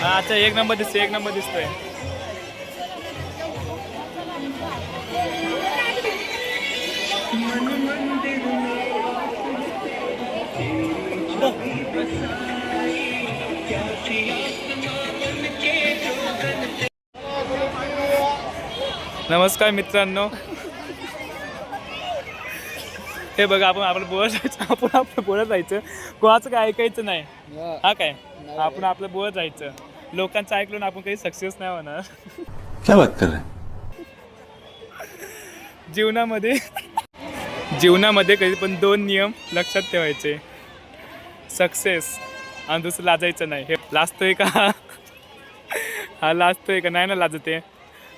अच्छा एक नंबर दिसतोय. नमस्कार मित्रांनो, हे बघा आपण आपलं बोलत जायचं, कोणाचं काय ऐकायचं नाही. हा काय आपण आपलं बोलत जायचं, लोकांचं ऐकलं ना आपण काही सक्सेस नाही होणार. क्या बात कर रहे हैं? जीवनामध्ये कधी पण 2 नियम लक्षात ठेवायचे, सक्सेस आणि दुसरं लाजायचं नाही. हे लाजतोय का? हा लाजतोय का? नाही ना लाजते,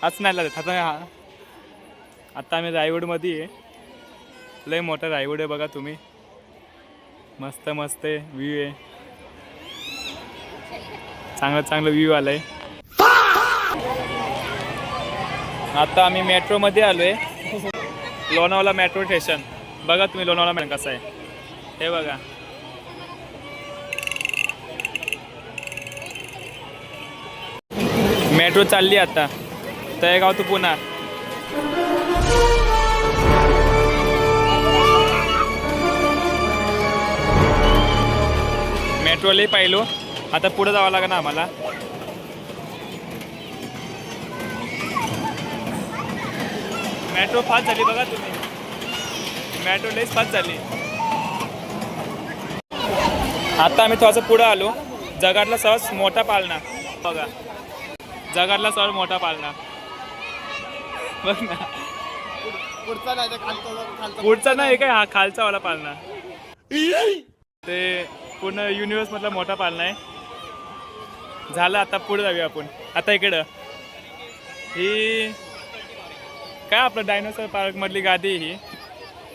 असं नाही लाजत. आता आम्ही रायगडमध्ये आहे, लय मोठा रायगड आहे बघा तुम्ही, मस्त आहे, व्ह्यू आहे, चांगलं व्ह्यू आलाय. आता आम्ही मेट्रोमध्ये आलोय, लोणावळा मेट्रो स्टेशन. बघा तुम्ही लोणावळा मेट्रो कसं आहे, हे बघा. मेट्रो चालली आता तळेगाव टू पुणा. मेट्रो लई पाहिलो, आता पुढे जावं लागेल ना आम्हाला. मेट्रो फास्ट झाली बघा तुम्ही, मेट्रो लईच फास्ट झाली. आता आम्ही थोडासा पुढे आलो, जगातला सर्वात मोठा पाळणा बघा, जगातला सर्वात मोठा पाळणा बघ ना. पुढचा नाही काय, हा खालचा वाला पाळणा, ते पूर्ण युनिव्हर्स मधला मोठा पाळणा आहे. झालं, आता पुढे जाऊया आपण. आता इकडं ही काय आपलं डायनोसॉर पार्क मधली गादी, ही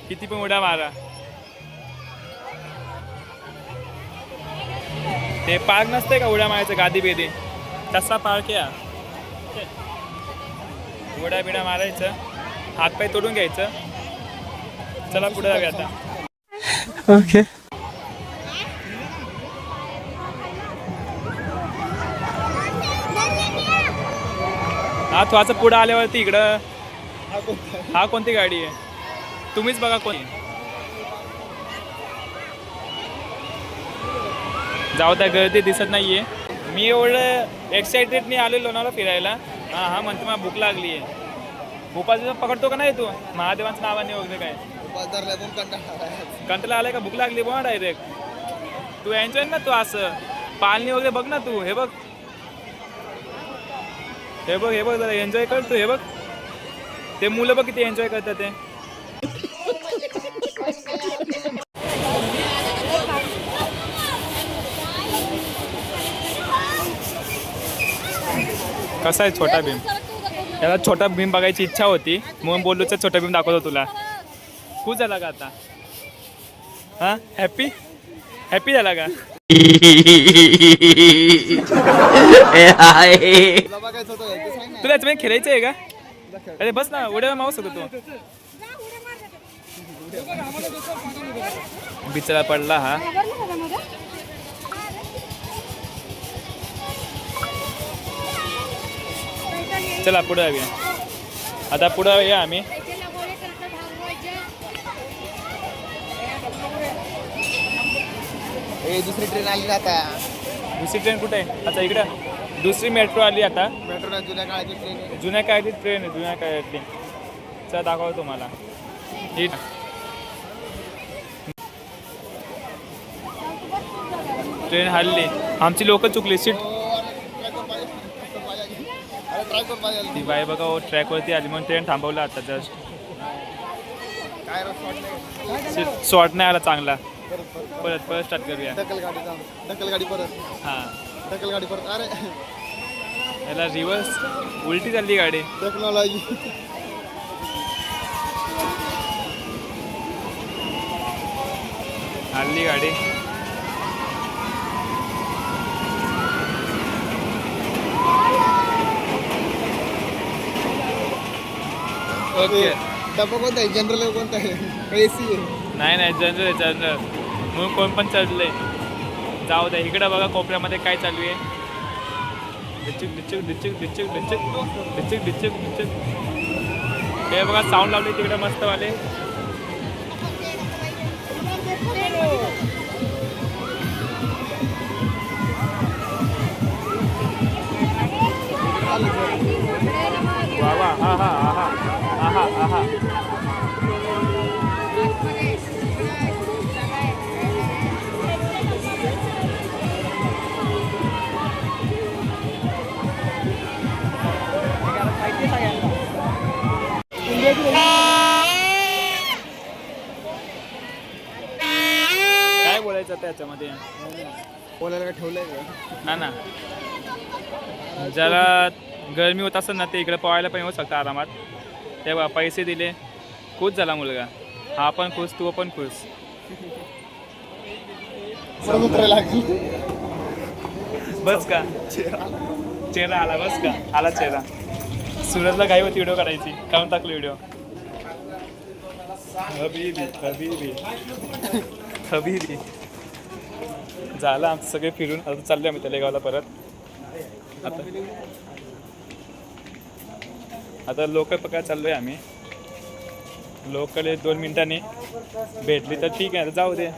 किती पण उड्या मारा. ते पार्क नसते का उड्या मारायचं गादी बेदी, तसा पार्क या. उड्या बिड्या मारायचं, हातपाय तोडून घ्यायचं. चला पुढे जाऊया आता. ओके. हा थोडासा पुढे आल्यावरती इकडं, हा कोणती गाडी आहे तुम्हीच बघा कोणी. जाऊ त्या गर्दी दिसत नाहीये. मी एवढं एक्साइटेडनी आलो लोणावळा फिरायला. हा म्हणतो मला भूक लागली आहे. उपास पकडतो का नाही तू महादेवांचं नावाने वगैरे काय? कंटाळा आलाय का? भूक लागली बघ डायरेक्ट. तू एन्जॉय ना, तू असं पालनी वगैरे बघ ना तू. हे बघ जरा एन्जॉय कर तू. हे बघ ते मुलं बघ किती एन्जॉय करतात ते. कसा आहे छोटा भीम? याला छोटा भीम बघायची इच्छा होती म्हणून बोललो तर छोटा भीम दाखवतो तुला. खूप झाला का आता? हा हॅपी झाला का? तुला याच्यामध्ये खेळायचं आहे का? अरे बस ना, उड्या मारू शकतो तू. बिचारा पडला हा. चला पुढे जाऊया. आता पुढे या आम्ही. दुसरी ट्रेन आली ना आता. दुसरी ट्रेन कुठे आहे? अच्छा इकडं दुसरी मेट्रो आली आता. मेट्रो जुन्या काळाची ट्रेन आहे. जुन्या काळातली. चला दाखवतो तुम्हाला. ही ट्रेन हल्ली, आमची लोक चुकली. सीट ती बाई बघा ट्रॅकवरती आली म्हणून ट्रेन थांबवला आता जस्ट. सीट शॉर्ट नाही आला चांगला. परत स्टार्ट करूया. ढकल गाडी परत. हां ढकल गाडी परत. अरे याला रिव्हर्स उलटी चालली गाडी. टेक्नॉलॉजी. हल्ली गाडी. ओके. डब्बा कोणता आहे? जनरल कोणता आहे? एसी आहे. नाही नाही जनरल आहे जनरल म्हणून कोण पण चढलंय. जाऊ द्या. इकडं बघा कोपऱ्यामध्ये काय चालू आहे. डिचुक डिचुक डिचुक डिचुक डिचुक डिचुक डिचुक डिचुक. हे बघा साऊंड लावले तिकडे मस्तवाले. वा वा हा हा आहा आहा आहा. काय बोलायचं त्याच्यामध्ये बोलायला काय ठेवलंय का? ना ना. जरा गरमी होत असेल ना ते इकडे पवायला पण येऊ शकतं आरामात. तेव्हा पैसे दिले खुश झाला मुलगा. हा पण खुश तू पण खुश. परत उतरायला लागली. बस का चेहरा आला. बस का आला चेहरा. सूरजला घाई होती व्हिडिओ काढायची. काढून टाकली व्हिडिओ. हबीबी हबीबी हबीबी. झालं आमचं सगळे फिरून. आता चाललो आम्ही तलेगावला परत. आता लोकल पकडा चाललोय आम्ही. लोकल 2 मिनिटांनी भेटली तर ठीक आहे. जाऊ दे.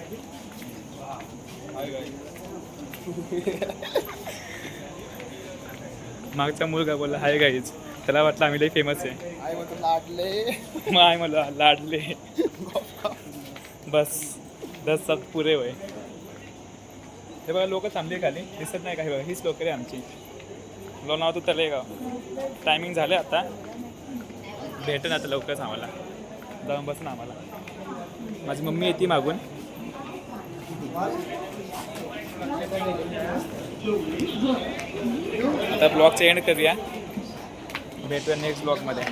मागचा मुलगा बोलला हाय गाईज. त्याला वाटलं आम्ही लई फेमस आहे. आई म्हणतो लाडले. मग आहे मला लाडले. बस 10 सात पुरे वय. हे बघा लोक थांबले खाली. दिसत नाही काही. बघा हीच लोक आहे आमची. लोणावळा तू तलेगाव. टायमिंग झालं आता. भेटेन आता लवकरच आम्हाला. जाऊन बस ना आम्हाला. माझी मम्मी येते मागून. आता ब्लॉगचा एंड करूया. भेटूया नेक्स्ट ब्लॉगमध्ये.